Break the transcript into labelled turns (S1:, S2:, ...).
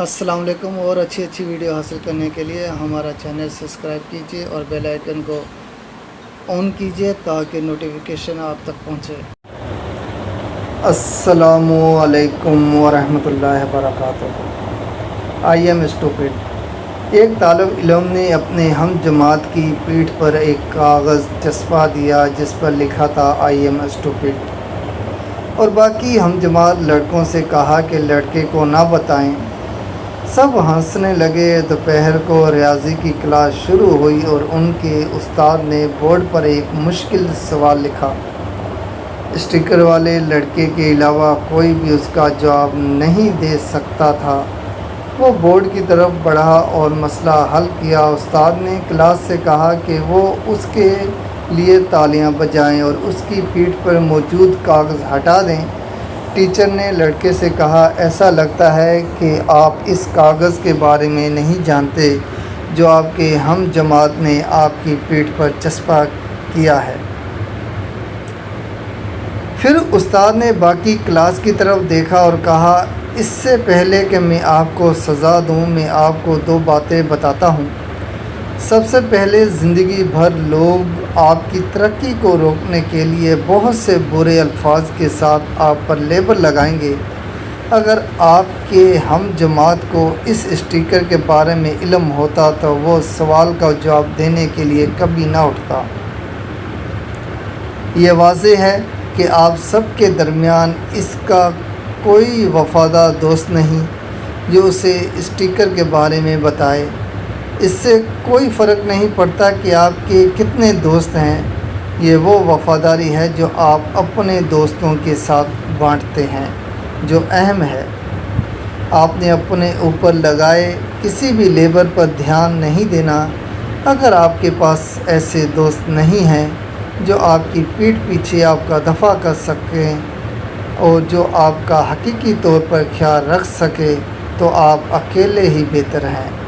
S1: अस्सलाम वालेकुम। और अच्छी वीडियो हासिल करने के लिए हमारा चैनल सब्सक्राइब कीजिए और बेल आइकन को ऑन कीजिए ताकि नोटिफिकेशन आप तक पहुंचे। अस्सलामु अलैकुम वरहमतुल्लाहि वबरकातुहू। I am stupid. एक तालिब इल्म ने अपने हम जमात की पीठ पर एक कागज़ चस्पा दिया जिस पर लिखा था आई एम स्टूपिड, और बाकी हम जमात लड़कों से कहा कि लड़के को ना बताएं। सब हंसने लगे। दोपहर को रियाजी की क्लास शुरू हुई और उनके उस्ताद ने बोर्ड पर एक मुश्किल सवाल लिखा। स्टिकर वाले लड़के के अलावा कोई भी उसका जवाब नहीं दे सकता था। वो बोर्ड की तरफ बढ़ा और मसला हल किया। उस्ताद ने क्लास से कहा कि वो उसके लिए तालियां बजाएं और उसकी पीठ पर मौजूद कागज़ हटा दें। टीचर ने लड़के से कहा, ऐसा लगता है कि आप इस कागज़ के बारे में नहीं जानते जो आपके हम जमात ने आपकी पीठ पर चस्पा किया है। फिर उस्ताद ने बाकी क्लास की तरफ देखा और कहा, इससे पहले कि मैं आपको सज़ा दूं, मैं आपको दो बातें बताता हूं। सबसे पहले, ज़िंदगी भर लोग आपकी तरक्की को रोकने के लिए बहुत से बुरे अल्फाज के साथ आप पर लेबल लगाएंगे। अगर आपके हम जमात को इस स्टिकर के बारे में इल्म होता तो वो सवाल का जवाब देने के लिए कभी ना उठता। ये वाज़ेह है कि आप सब के दरमियान इसका कोई वफ़ादार दोस्त नहीं जो उसे स्टिकर के बारे में बताए। इससे कोई फ़र्क नहीं पड़ता कि आपके कितने दोस्त हैं। ये वो वफ़ादारी है जो आप अपने दोस्तों के साथ बांटते हैं, जो अहम है। आपने अपने ऊपर लगाए किसी भी लेबल पर ध्यान नहीं देना। अगर आपके पास ऐसे दोस्त नहीं हैं जो आपकी पीठ पीछे आपका दफ़ा कर सकें और जो आपका हकीकी तौर पर ख्याल रख सके, तो आप अकेले ही बेहतर हैं।